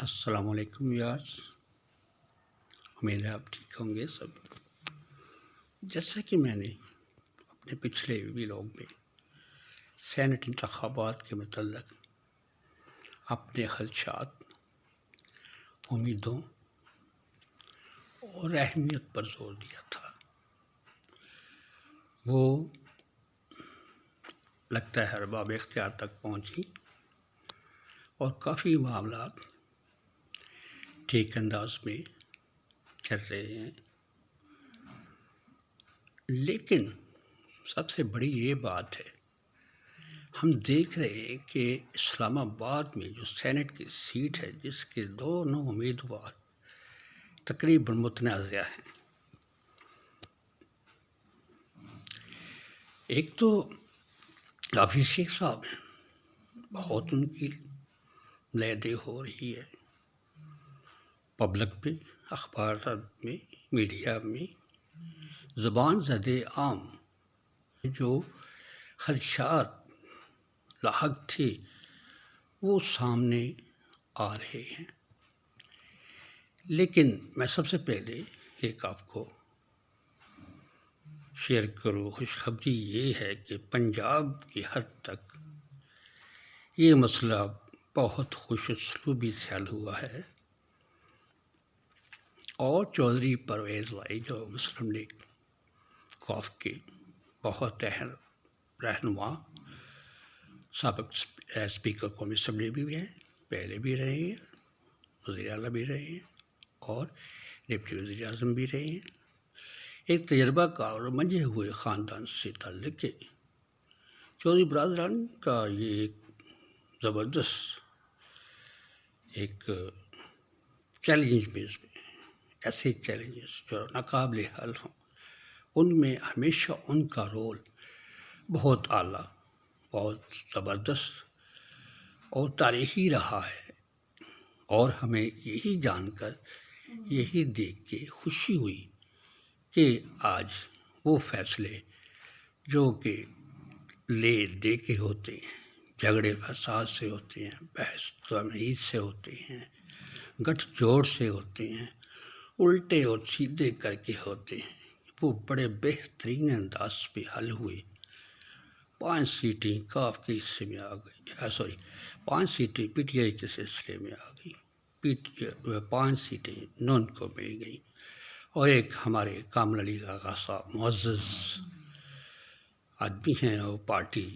السلام علیکم یاس، امید ہے آپ ٹھیک ہوں گے سب۔ جیسا کہ میں نے اپنے پچھلے ویلاگ میں سینٹ انتخابات کے متعلق اپنے خدشات، امیدوں اور اہمیت پر زور دیا تھا، وہ لگتا ہے ارباب اختیار تک پہنچی اور کافی معاملات ٹھیک انداز میں چل رہے ہیں۔ لیکن سب سے بڑی یہ بات ہے، ہم دیکھ رہے ہیں کہ اسلام آباد میں جو سینٹ کی سیٹ ہے، جس کے دونوں امیدوار تقریباً متنازع ہیں، ایک تو حافظ شیخ صاحب ہیں، بہت ان کی لیدے ہو رہی ہے پبلک میں، اخبارات میں، میڈیا میں، زبان زد عام جو خدشات لاحق تھے وہ سامنے آ رہے ہیں۔ لیکن میں سب سے پہلے ایک آپ کو شیئر کروں، خوشخبری یہ ہے کہ پنجاب کی حد تک یہ مسئلہ بہت خوش اسلوبی سے حل ہوا ہے، اور چودھری پرویز لائی جو مسلم لیگ کاف کے بہت اہم رہنما، سابق اسپیکر قومی اسمبلی بھی ہیں، پہلے بھی رہے ہیں، وزیر اعلیٰ بھی رہے ہیں اور ڈپٹی وزیر اعظم بھی رہے ہیں، ایک تجربہ کار اور منجھے ہوئے خاندان سے تعلق ہے۔ چودھری برادران کا یہ ایک زبردست ایک چیلنج میں، ایسے چیلنجز جو ناقابل حل ہوں، ان میں ہمیشہ ان کا رول بہت اعلیٰ، بہت زبردست اور تاریخی رہا ہے، اور ہمیں یہی جان کر، یہی دیکھ کے خوشی ہوئی کہ آج وہ فیصلے جو کہ لے دے کے ہوتے ہیں، جھگڑے فساد سے ہوتے ہیں، بحث تمیز سے ہوتے ہیں، گٹھ جوڑ سے ہوتے ہیں، الٹے اور سیدھے کر کے ہوتے ہیں، وہ بڑے بہترین انداز پہ حل ہوئے۔ 5 سیٹیں کاف کے حصے میں آ گئی، 5 سیٹیں پی ٹی آئی کے سلسلے میں آ گئی، 5 سیٹیں نون کو مل گئی، اور ایک ہمارے کامل علی آغا صاحب معزز آدمی ہیں، اور پارٹی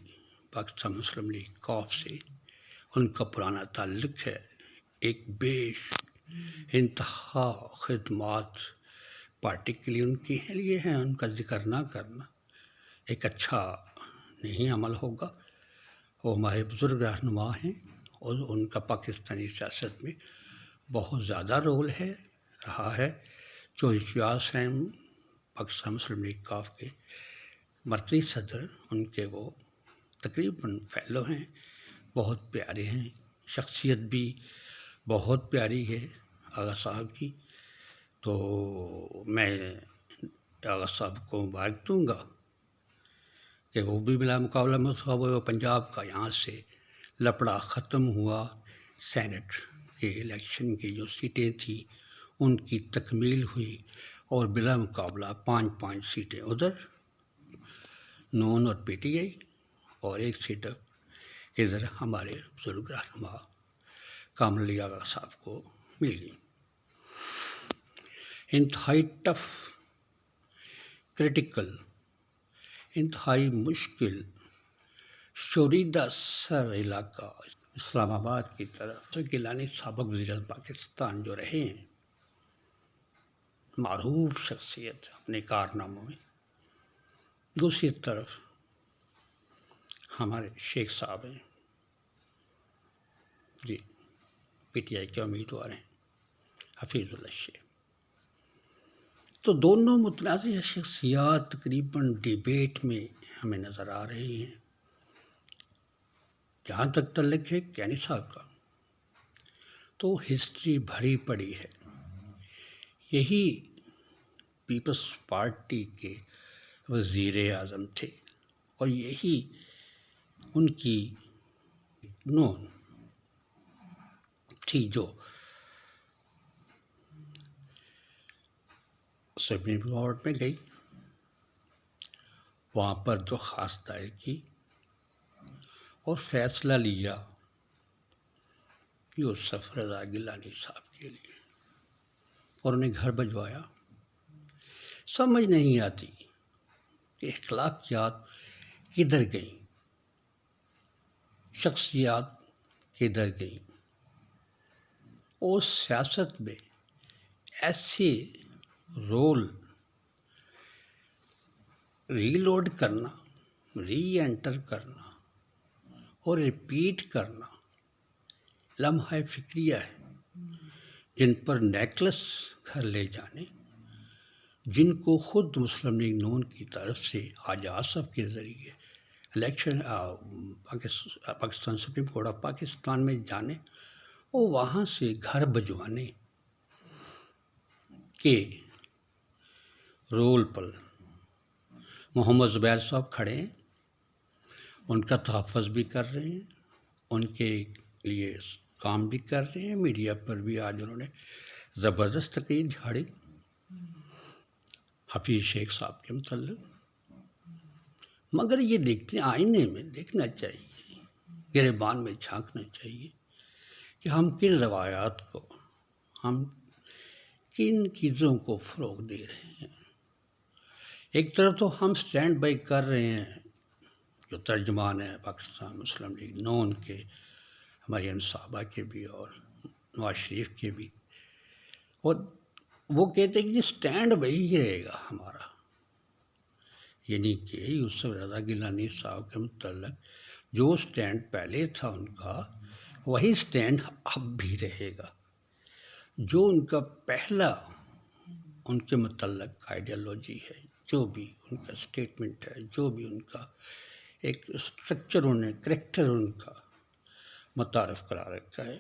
پاکستان مسلم لیگ کاف سے ان کا پرانا تعلق ہے، ایک انتہا خدمات پارٹی کے لیے ان کے لیے ہیں، ان کا ذکر نہ کرنا ایک اچھا نہیں عمل ہوگا۔ وہ ہمارے بزرگ رہنما ہیں، اور ان کا پاکستانی سیاست میں بہت زیادہ رول ہے، رہا ہے۔ چودھری شجاع حسین پاکستان مسلم لیگ کاف کے مرکزی صدر، ان کے وہ تقریباً فیلو ہیں، بہت پیارے ہیں، شخصیت بھی بہت پیاری ہے آغا صاحب کی، تو میں آغا صاحب کو مبارک دوں گا کہ وہ بھی بلا مقابلہ منتخب ہوئے۔ پنجاب کا یہاں سے لپڑا ختم ہوا، سینٹ کے الیکشن کی جو سیٹیں تھیں ان کی تکمیل ہوئی، اور بلا مقابلہ 5 سیٹیں ادھر نون اور پی ٹی آئی، اور ایک سیٹ ادھر ہمارے بزرگ رہنما کامل علی آغا صاحب کو مل گئی۔ انتہائی ٹف، کرٹیکل، انتہائی مشکل، شوریدہ سر علاقہ اسلام آباد کی طرف گیلانی سابق وزیر اعظم پاکستان جو رہے ہیں، معروف شخصیت اپنے کارناموں میں، دوسری طرف ہمارے شیخ صاحب ہیں، جی پی ٹی آئی کے امیدوار ہیں، حفیظ اللہ شیخ، تو دونوں متنازع شخصیات تقریباً ڈیبیٹ میں ہمیں نظر آ رہی ہیں۔ جہاں تک تعلق ہے کیانی صاحب کا، تو ہسٹری بھری پڑی ہے، یہی پیپلز پارٹی کے وزیر اعظم تھے، اور یہی ان کی نون تھی جو سپریم کورٹ میں گئی، وہاں پر درخواست دائر کی اور فیصلہ لیا یوسف رضا گیلانی صاحب کے لیے، اور انہیں گھر بھجوایا۔ سمجھ نہیں آتی کہ اخلاقیات کدھر گئیں، شخصیات کدھر گئیں، اور سیاست میں ایسے رول ری لوڈ کرنا، ری انٹر کرنا اور ریپیٹ کرنا لمحہ فکریہ ہے، جن پر نیکلس گھر لے جانے، جن کو خود مسلم لیگ نون کی طرف سے حاجی آصف کے ذریعے election Pakistan supreme court of Pakistan میں جانے اور وہاں سے گھر بھجوانے کے رول پر محمد زبیر صاحب کھڑے ہیں، ان کا تحفظ بھی کر رہے ہیں، ان کے لیے کام بھی کر رہے ہیں۔ میڈیا پر بھی آج انہوں نے زبردست تقریر جھاڑی حفیظ شیخ صاحب کے متعلق، مگر یہ دیکھتے آئینے میں دیکھنا چاہیے، گریبان میں جھانکنا چاہیے کہ ہم کن روایات کو، ہم کن چیزوں کو فروغ دے رہے ہیں۔ ایک طرف تو ہم سٹینڈ بائی کر رہے ہیں، جو ترجمان ہیں پاکستان مسلم لیگ نون کے، مریم صاحبہ کے بھی اور نواز شریف کے بھی، اور وہ کہتے ہیں کہ یہ سٹینڈ بائی ہی رہے گا ہمارا، یعنی کہ یوسف رضا گیلانی صاحب کے متعلق جو سٹینڈ پہلے تھا ان کا، وہی سٹینڈ اب بھی رہے گا۔ جو ان کا پہلا ان کے متعلق آئیڈیالوجی ہے، جو بھی ان کا سٹیٹمنٹ ہے، جو بھی ان کا ایک اسٹرکچر، انہیں کریکٹر ان کا متعارف کرا رکھا ہے،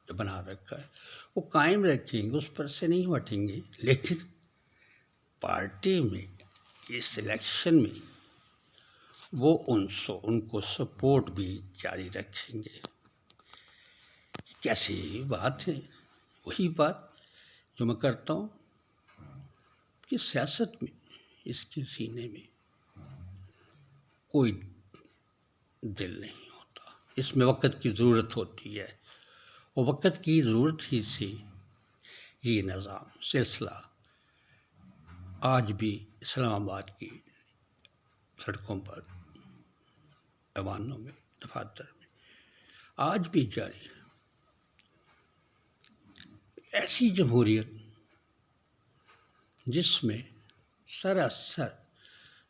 بنا رکھا ہے، وہ قائم رکھیں گے، اس پر سے نہیں ہٹیں گے، لیکن پارٹی میں اس الیکشن میں وہ ان کو سپورٹ بھی جاری رکھیں گے۔ کیسی بات ہے؟ وہی بات جو میں کرتا ہوں کہ سیاست میں اس کے سینے میں کوئی دل نہیں ہوتا، اس میں وقت کی ضرورت ہوتی ہے، اور وقت کی ضرورت ہی سے یہ نظام سلسلہ آج بھی اسلام آباد کی سڑکوں پر، ایوانوں میں، دفاتر میں آج بھی جاری ہے۔ ایسی جمہوریت جس میں سراسر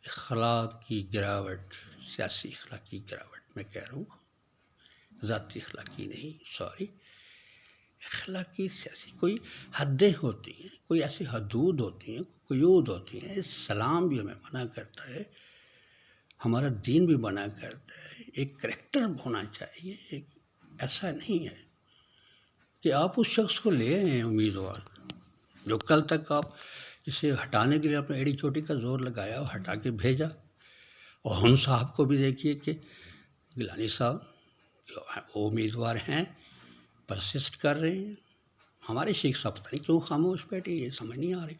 اخلاق کی گراوٹ، سیاسی اخلاق کی گراوٹ، میں کہہ رہا ہوں، ذاتی اخلاقی نہیں، سوری، اخلاقی سیاسی کوئی حدیں ہوتی ہیں، کوئی ایسی حدود ہوتی ہیں، قیود ہوتی ہیں۔ اسلام بھی ہمیں منع کرتا ہے، ہمارا دین بھی منع کرتا ہے، ایک کریکٹر ہونا چاہیے۔ ایک ایسا نہیں ہے کہ آپ اس شخص کو لے آئے ہیں امیدوار، جو کل تک آپ اسے ہٹانے کے لیے اپنے ایڑی چوٹی کا زور لگایا اور ہٹا کے بھیجا، اور ہم صاحب کو بھی دیکھیے کہ گیلانی صاحب جو وہ امیدوار ہیں، پرسسٹ کر رہے ہیں، ہمارے شیخ صاحب پتہ نہیں کیوں خاموش بیٹھے، یہ سمجھ نہیں آ رہی۔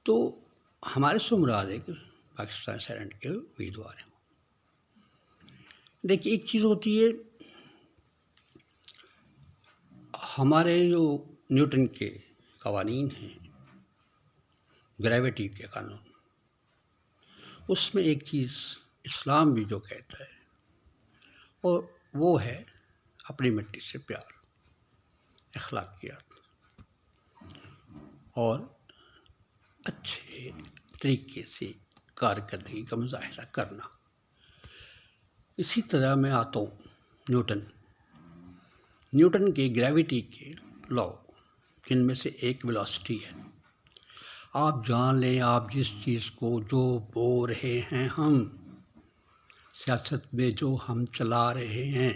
تو ہمارے سے مراد ہے کہ پاکستان سینٹ کے امیدوار ہیں۔ دیکھیے ایک چیز ہوتی ہے، ہمارے جو نیوٹن کے قوانین ہیں، گریویٹی کے قانون، اس میں ایک چیز اسلام بھی جو کہتا ہے، اور وہ ہے اپنی مٹی سے پیار، اخلاقیات اور اچھے طریقے سے کارکردگی کا مظاہرہ کرنا۔ اسی طرح میں آتا ہوں نیوٹن کے گریویٹی کے لا، جن میں سے ایک ویلاسٹی ہے۔ آپ جان لیں، آپ جس چیز کو جو بول رہے ہیں، ہم سیاست میں جو ہم چلا رہے ہیں،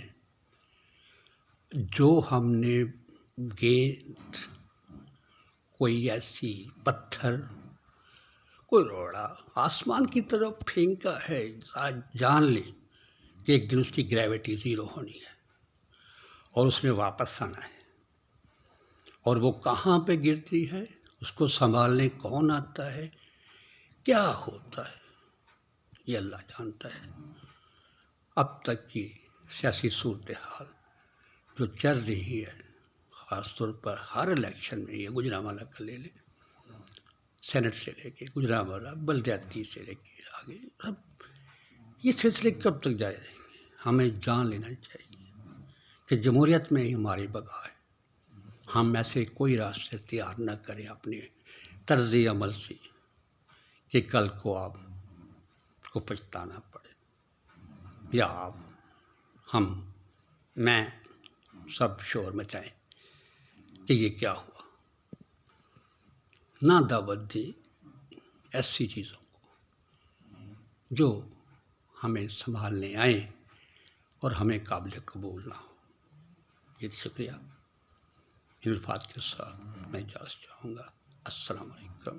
جو ہم نے گیند، کوئی ایسی پتھر، کوئی روڑا آسمان کی طرف پھینکا ہے، جان لیں کہ ایک دن اس کی گریویٹی زیرو ہونی ہے اور اس نے واپس آنا ہے، اور وہ کہاں پہ گرتی ہے، اس کو سنبھالنے کون آتا ہے، کیا ہوتا ہے، یہ اللہ جانتا ہے۔ اب تک کی سیاسی صورتحال جو چل رہی ہے، خاص طور پر ہر الیکشن میں، یہ گوجرانوالہ کا لے لیں، سینٹ سے لے کے گوجرانوالہ، بلدیاتی سے لے کے آگے، اب یہ سلسلے کب تک جائے رہیں گے؟ ہمیں جان لینا چاہیے کہ جمہوریت میں ہی ہماری بقا ہے۔ ہم ایسے کوئی راستے اختیار نہ کریں اپنے طرز عمل سے کہ کل کو آپ کو پچھتانا پڑے، یا میں سب شور مچائیں کہ یہ کیا ہوا۔ نہ دعوت دیں ایسی چیزوں کو جو ہمیں سنبھالنے آئیں اور ہمیں قابل قبول نہ ہو۔ جی شکریہ، ان الفاظ کے ساتھ میں اجازت چاہوں گا۔ السلام علیکم۔